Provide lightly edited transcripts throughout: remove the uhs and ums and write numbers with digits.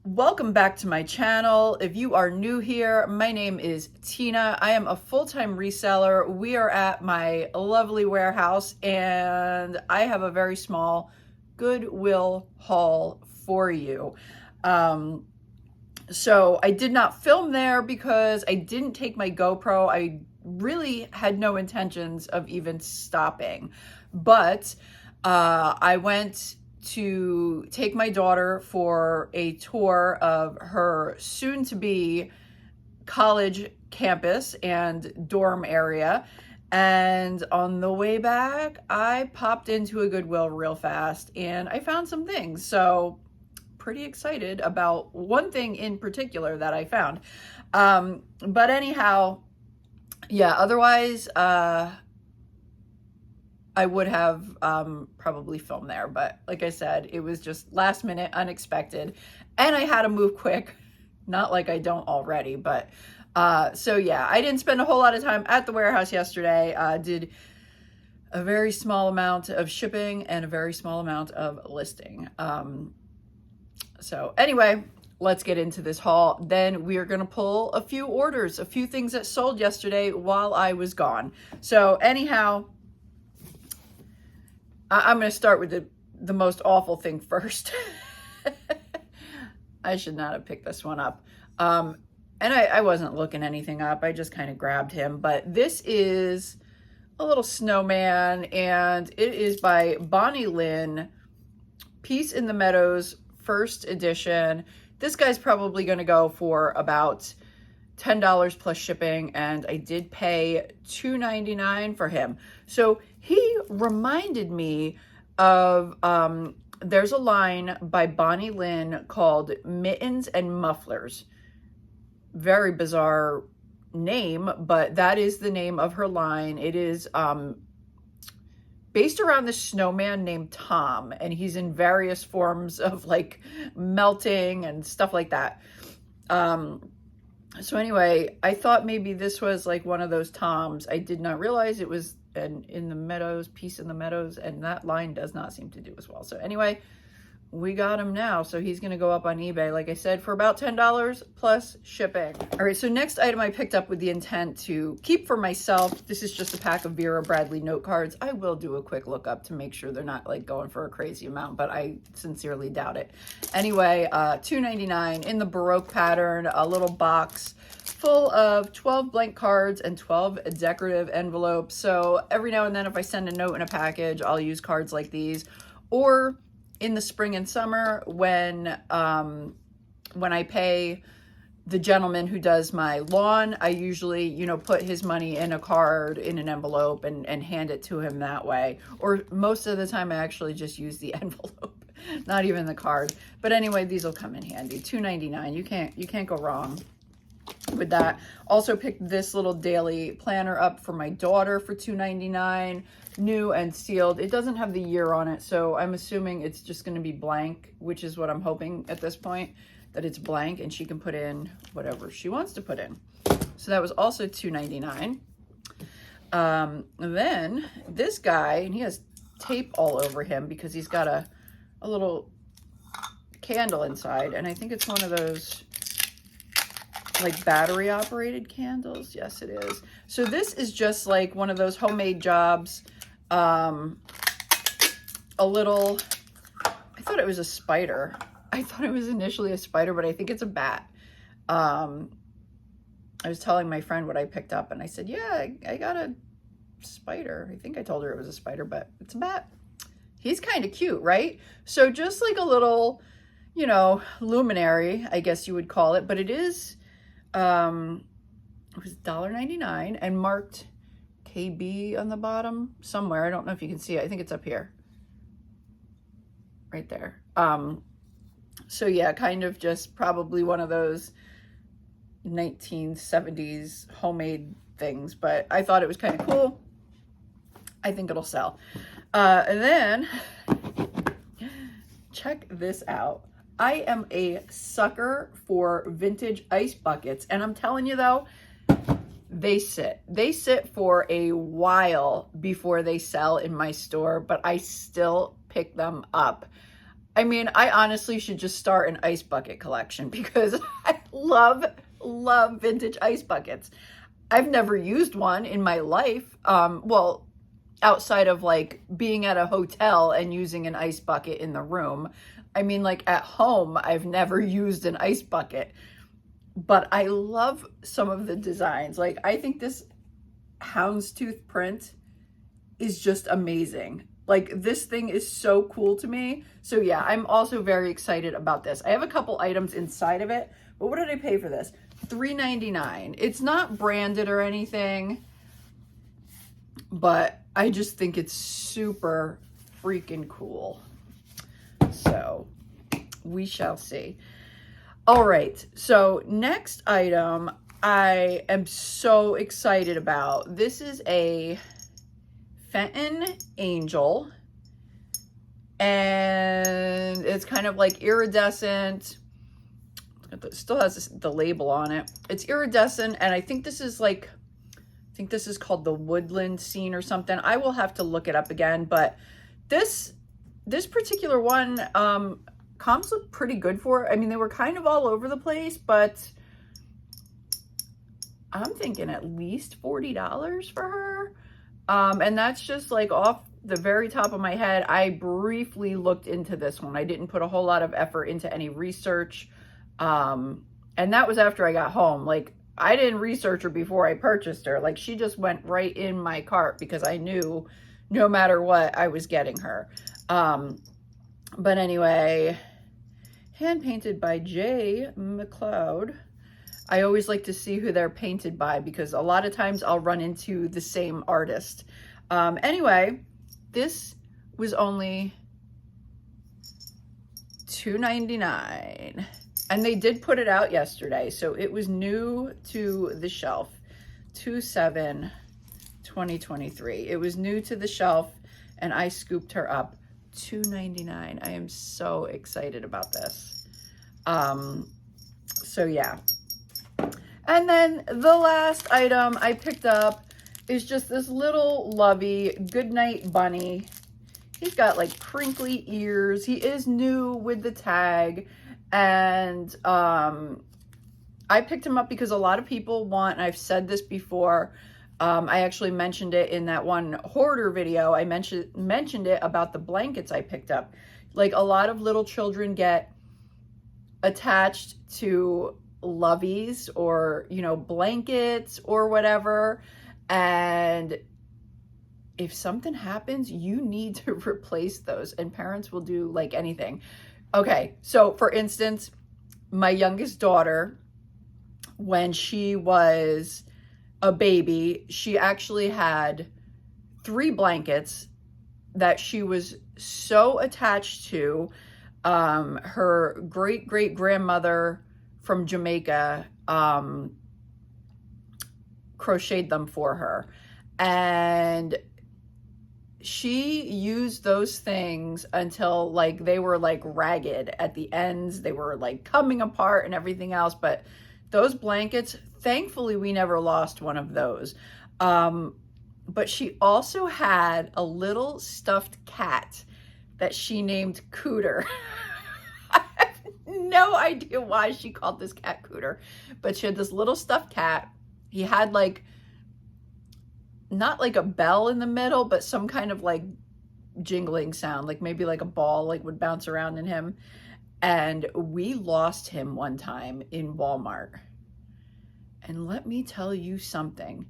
Welcome back to my channel. If you are new here, my name is Tina. I am a full-time reseller. We are at my lovely warehouse and I have a very small Goodwill haul for you. So I did not film there because I didn't take my GoPro. I really had no intentions of even stopping, but I went to take my daughter for a tour of her soon-to-be college campus and dorm area. And on the way back, I popped into a Goodwill real fast and I found some things. So pretty excited about one thing in particular that I found. But anyhow, yeah, otherwise, I would have probably filmed there, but like I said, it was just last minute, unexpected, and I had to move quick. Not like I don't already, but so yeah, I didn't spend a whole lot of time at the warehouse yesterday. Did a very small amount of shipping and a very small amount of listing. So anyway, let's get into this haul. Then we are going to pull a few orders, a few things that sold yesterday while I was gone. So anyhow, I'm going to start with the most awful thing first. I should not have picked this one up. And I wasn't looking anything up. I just kind of grabbed him. But this is a little snowman, and it is by Bonnie Lynn, Peace in the Meadows, first edition. This guy's probably going to go for about $10 plus shipping, and I did pay $2.99 for him. So he reminded me of, there's a line by Bonnie Lynn called Mittens and Mufflers. Very bizarre name, but that is the name of her line. It is based around this snowman named Tom, and he's in various forms of like melting and stuff like that. So anyway, I thought maybe this was like one of those Toms. I did not realize it was an in the meadows, Peace in the Meadows, and that line does not seem to do as well. So anyway, we got him now. So he's going to go up on eBay, like I said, for about $10 plus shipping. All right, so next item I picked up with the intent to keep for myself. This is just a pack of Vera Bradley note cards. I will do a quick look up to make sure they're not like going for a crazy amount, but I sincerely doubt it. Anyway, $2.99 in the Baroque pattern, a little box full of 12 blank cards and 12 decorative envelopes. So every now and then if I send a note in a package, I'll use cards like these. Or in the spring and summer when I pay the gentleman who does my lawn, I usually, you know, put his money in a card in an envelope and hand it to him that way. Or most of the time I actually just use the envelope, not even the card. But anyway, these will come in handy. $2.99. You can't go wrong with that. Also picked this little daily planner up for my daughter for $2.99, new and sealed. It doesn't have the year on it, so I'm assuming it's just going to be blank, which is what I'm hoping at this point, that it's blank and she can put in whatever she wants to put in. So that was also $2.99. Then this guy, and he has tape all over him because he's got a little candle inside, and I think it's one of those like battery operated candles. Yes, it is. So this is just like one of those homemade jobs. A little, I thought it was a spider. I thought it was initially a spider, but I think it's a bat. I was telling my friend what I picked up and I said, yeah, I got a spider. I think I told her it was a spider, but it's a bat. He's kind of cute, right? So just like a little, you know, luminary, I guess you would call it, but it is, it was $1.99 and marked KB on the bottom somewhere. I don't know if you can see it. I think it's up here. Right there. So yeah, kind of just probably one of those 1970s homemade things, but I thought it was kind of cool. I think it'll sell. And then check this out. I am a sucker for vintage ice buckets. And I'm telling you though, they sit for a while before they sell in my store, but I still pick them up. I mean, I honestly should just start an ice bucket collection because I love vintage ice buckets. I've never used one in my life. Well, outside of like being at a hotel and using an ice bucket in the room. I mean, like at home, I've never used an ice bucket, but I love some of the designs. Like, I think this houndstooth print is just amazing. Like, this thing is so cool to me. So yeah, I'm also very excited about this. I have a couple items inside of it, but what did I pay for this? $3.99. It's not branded or anything, but I just think it's super freaking cool. So we shall see. All right, so next item I am so excited about. This is a Fenton Angel, and it's kind of like iridescent. It still has the label on it. It's iridescent, and I think this is like, I think this is called the Woodland Scene or something. I will have to look it up again, but this particular one, comps look pretty good for it. I mean, they were kind of all over the place, but I'm thinking at least $40 for her. And that's just like off the very top of my head. I briefly looked into this one. I didn't put a whole lot of effort into any research. And that was after I got home. Like, I didn't research her before I purchased her. Like, she just went right in my cart because I knew no matter what, I was getting her. But anyway, hand painted by J. McLeod. I always like to see who they're painted by because a lot of times I'll run into the same artist. Anyway, this was only $2.99. And they did put it out yesterday, so it was new to the shelf. 2/7/2023. It was new to the shelf, and I scooped her up. $2.99. I am so excited about this. So yeah. And then the last item I picked up is just this little lovey Goodnight Bunny. He's got like crinkly ears. He is new with the tag. And I picked him up because a lot of people want, and I've said this before, I actually mentioned it in that one hoarder video. I mentioned it about the blankets I picked up. Like, a lot of little children get attached to loveys or, you know, blankets or whatever. And if something happens, you need to replace those, and parents will do like anything. Okay, so for instance, my youngest daughter, when she was a baby, she actually had 3 blankets that she was so attached to. Her great-great-grandmother from Jamaica crocheted them for her. And she used those things until like they were like ragged at the ends. They were like coming apart and everything else. But those blankets, thankfully, we never lost one of those. But she also had a little stuffed cat that she named Cooter. I have no idea why she called this cat Cooter, but she had this little stuffed cat. He had like, not like a bell in the middle, but some kind of like jingling sound, like maybe like a ball like would bounce around in him. And we lost him one time in Walmart. And let me tell you something.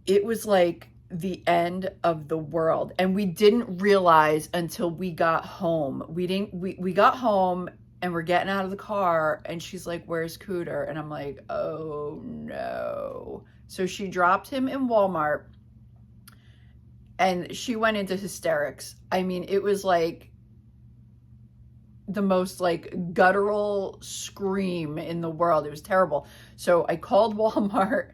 It was like the end of the world. And we didn't realize until we got home. We got home and we're getting out of the car and she's like, "Where's Cooter?" And I'm like, "Oh no." So she dropped him in Walmart and she went into hysterics. I mean, it was like the most like guttural scream in the world. It was terrible. So I called Walmart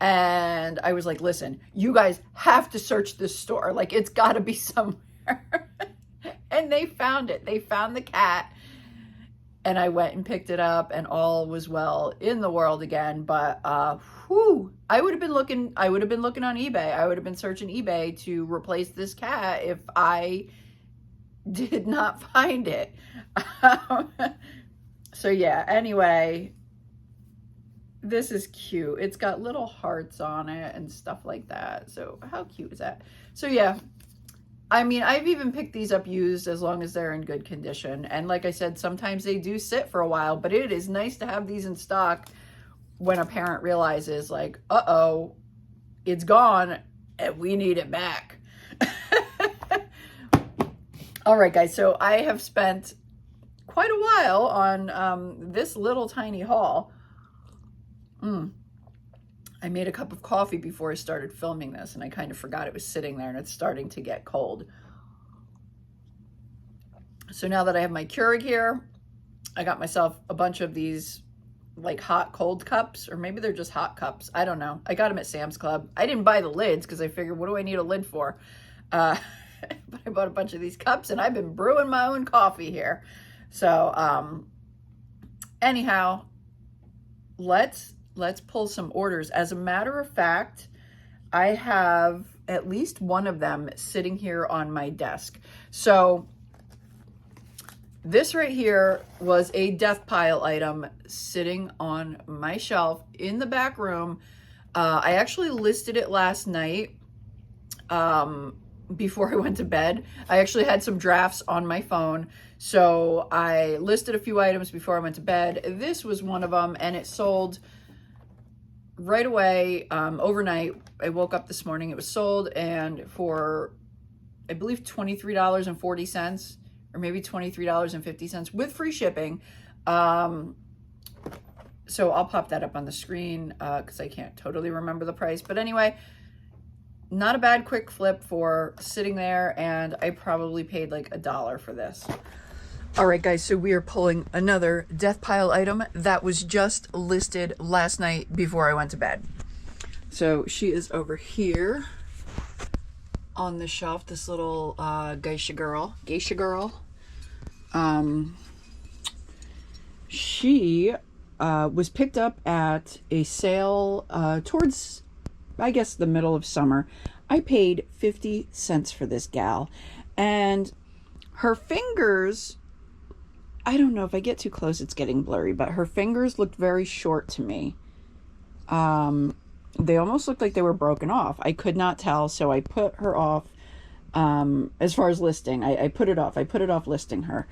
and I was like, "Listen, you guys have to search this store. Like, it's got to be somewhere." And they found it. They found the cat. And I went and picked it up and all was well in the world again. But I would have been looking on eBay. I would have been searching eBay to replace this cat if I did not find it. So yeah, anyway, this is cute. It's got little hearts on it and stuff like that. So how cute is that? So yeah, I mean, I've even picked these up used as long as they're in good condition. And like I said, sometimes they do sit for a while, but it is nice to have these in stock when a parent realizes like, uh-oh, it's gone and we need it back. All right, guys, so I have spent quite a while on this little tiny haul. I made a cup of coffee before I started filming this, and I kind of forgot it was sitting there, and it's starting to get cold. So now that I have my Keurig here, I got myself a bunch of these like hot cold cups, or maybe they're just hot cups. I don't know. I got them at Sam's Club. I didn't buy the lids because I figured, what do I need a lid for? But I bought a bunch of these cups, and I've been brewing my own coffee here. So anyhow, let's pull some orders. As a matter of fact, I have at least one of them sitting here on my desk. So this right here was a Deathpile item sitting on my shelf in the back room. I actually listed it last night before I went to bed. I actually had some drafts on my phone. So I listed a few items before I went to bed. This was one of them, and it sold right away, overnight. I woke up this morning, it was sold, and for, I believe, $23.40, or maybe $23.50 with free shipping. So I'll pop that up on the screen because I can't totally remember the price. But anyway, not a bad quick flip for sitting there, and I probably paid like $1 for this. All right, guys, so we are pulling another Deathpile item that was just listed last night before I went to bed. So she is over here on the shelf, this little geisha girl. She was picked up at a sale towards, I guess, the middle of summer. I paid 50 cents for this gal, and her fingers, I don't know if I get too close, it's getting blurry, but her fingers looked very short to me. They almost looked like they were broken off. I could not tell, so I put her off. As far as listing, I put it off. I put it off listing her.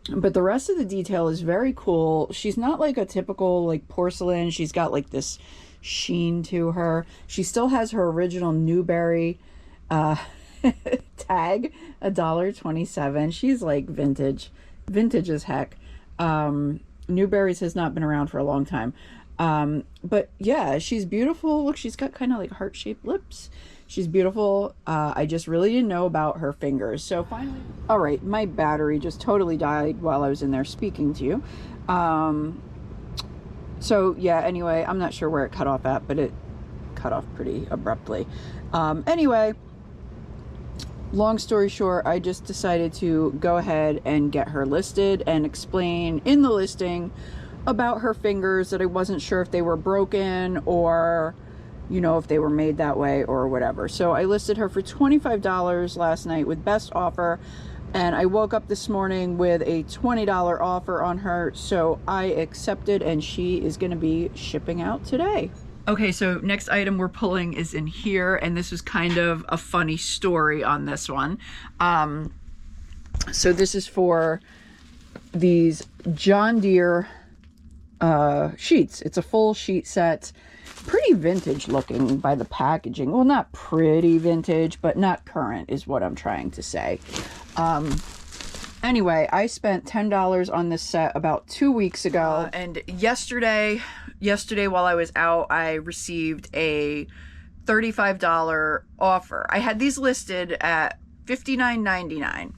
But the rest of the detail is very cool. She's not like a typical like porcelain. She's got like this sheen to her. She still has her original Newbery tag, $1.27. She's like vintage as heck. Newberry's has not been around for a long time. But yeah, she's beautiful. Look, she's got kind of like heart-shaped lips. She's beautiful. I just really didn't know about her fingers. So finally, all right, my battery just totally died while I was in there speaking to you. So yeah, anyway, I'm not sure where it cut off at, but it cut off pretty abruptly. Anyway, long story short, I just decided to go ahead and get her listed and explain in the listing about her fingers, that I wasn't sure if they were broken or, you know, if they were made that way or whatever. So I listed her for $25 last night with best offer, and I woke up this morning with a $20 offer on her, so I accepted, and she is going to be shipping out today. Okay, so next item we're pulling is in here, and this is kind of a funny story on this one. So this is for these John Deere sheets. It's a full sheet set. Pretty vintage looking by the packaging. Well, not pretty vintage, but not current is what I'm trying to say. Anyway, I spent $10 on this set about 2 weeks ago. And yesterday while I was out, I received a $35 offer. I had these listed at $59.99.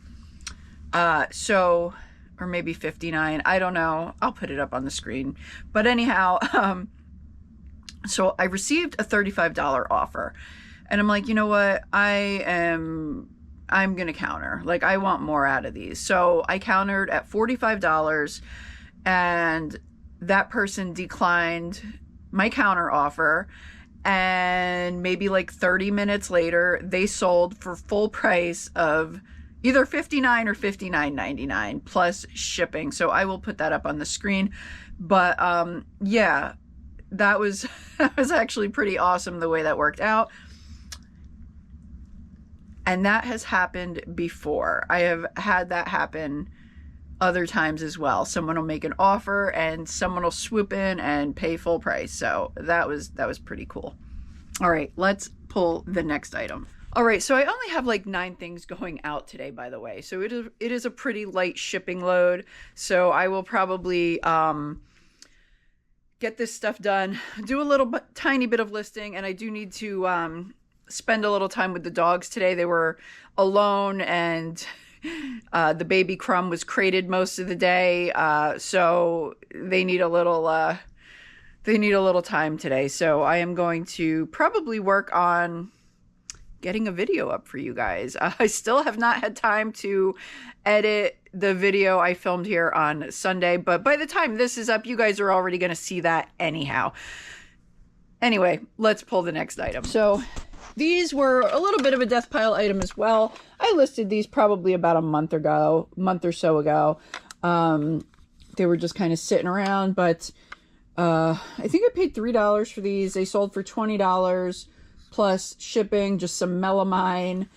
So, or maybe $59. I don't know. I'll put it up on the screen. But anyhow, so I received a $35 offer, and I'm like, you know what? I'm going to counter. Like, I want more out of these. So I countered at $45, and that person declined my counter offer. and maybe like 30 minutes later, they sold for full price of either $59 or $59.99 plus shipping. So I will put that up on the screen. But yeah, that was actually pretty awesome the way that worked out. And that has happened before. I have had that happen other times as well. Someone will make an offer and someone will swoop in and pay full price. So that was pretty cool. All right, let's pull the next item. All right, so I only have like 9 things going out today, by the way. So it is a pretty light shipping load. So I will probably get this stuff done, do a tiny bit of listing, and I do need to spend a little time with the dogs today. They were alone, and the baby Crumb was crated most of the day, so they need a little time today. So I am going to probably work on getting a video up for you guys. I still have not had time to edit the video I filmed here on Sunday, but by the time this is up, you guys are already going to see that anyhow. Anyway, let's pull the next item. So these were a little bit of a death pile item as well. I listed these probably about a month or so ago. They were just kind of sitting around, but I think I paid $3 for these. They sold for $20 plus shipping, just some melamine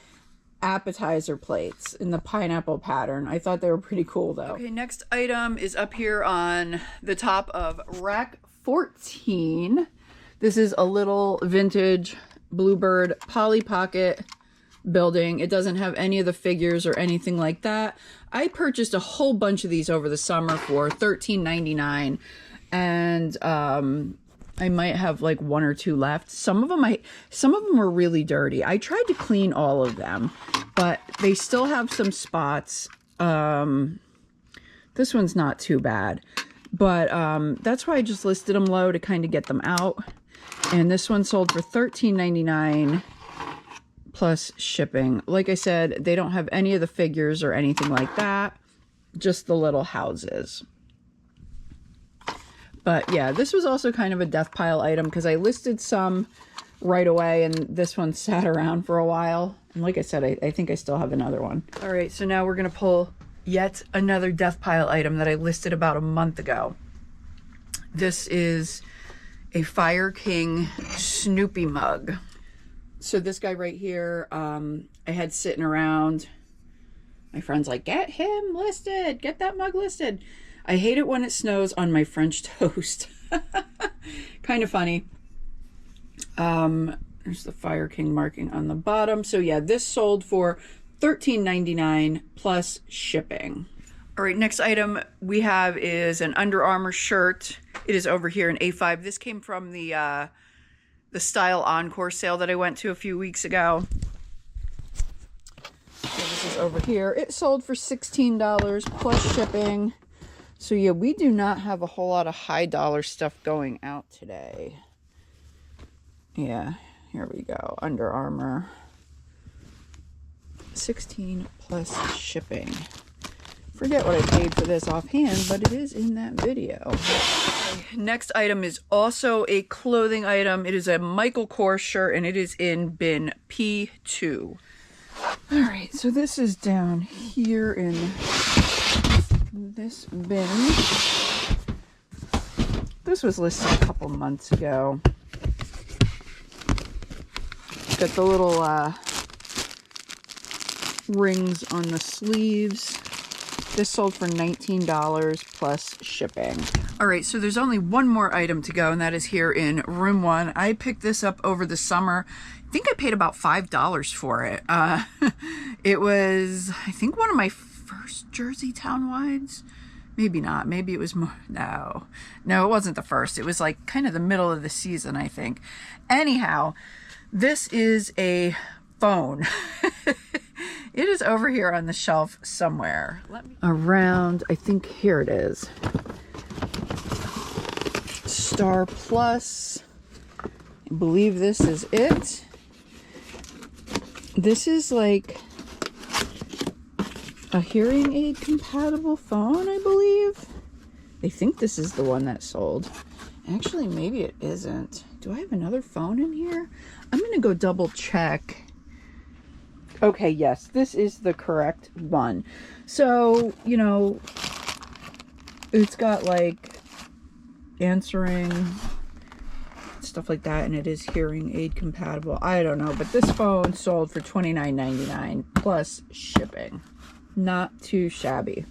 appetizer plates in the pineapple pattern. I thought they were pretty cool though. Okay, next item is up here on the top of rack 14. This is a little vintage Bluebird Polly Pocket building. It doesn't have any of the figures or anything like that. I purchased a whole bunch of these over the summer for $13.99, and I might have like 1 or 2 left. Some of them are really dirty. I tried to clean all of them, but they still have some spots. This one's not too bad, but that's why I just listed them low to kind of get them out. And this one sold for $13.99 plus shipping. Like I said, they don't have any of the figures or anything like that, just the little houses. But yeah, this was also kind of a death pile item because I listed some right away and this one sat around for a while. And like I said, I think I still have another one. All right, so now we're going to pull yet another death pile item that I listed about a month ago. This is a Fire King Snoopy mug. So this guy right here, I had sitting around. My friend's like, get him listed, get that mug listed. I hate it when it snows on my French toast. Kind of funny. There's the Fire King marking on the bottom. So yeah, this sold for $13.99 plus shipping. All right, next item we have is an Under Armour shirt. It is over here in A5. This came from the Style Encore sale that I went to a few weeks ago. So this is over here. It sold for $16 plus shipping. So yeah, we do not have a whole lot of high dollar stuff going out today. Yeah, here we go. Under Armour. 16 plus shipping. Forget what I paid for this offhand, but it is in that video. Okay, next item is also a clothing item. It is a Michael Kors shirt, and it is in bin P2. All right, so this is down here in this bin. This was listed a couple months ago. Got the little rings on the sleeves. This sold for $19 plus shipping. All right, so there's only one more item to go, and that is here in room 1. I picked this up over the summer. I think I paid about $5 for it. It was, I think, one of my first Jersey Town wides. Maybe not. Maybe it was more. No, it wasn't the first. It was like kind of the middle of the season, I think. Anyhow, this is a phone. It is over here on the shelf somewhere. Around, I think here it is. Star Plus. I believe this is it. This is like a hearing aid compatible phone, I believe. I think this is the one that sold. Actually, maybe it isn't. Do I have another phone in here? I'm going to go double check. Okay, yes, this is the correct one. So, you know, it's got like answering, stuff like that, and it is hearing aid compatible. I don't know, but this phone sold for $29.99 plus shipping. Not too shabby.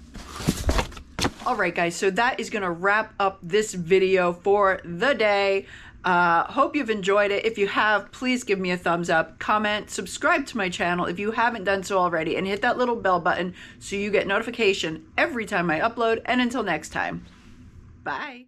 All right, guys, so that is going to wrap up this video for the day. Hope you've enjoyed it. If you have, please give me a thumbs up, comment, subscribe to my channel if you haven't done so already, and hit that little bell button so you get notification every time I upload. And until next time, bye.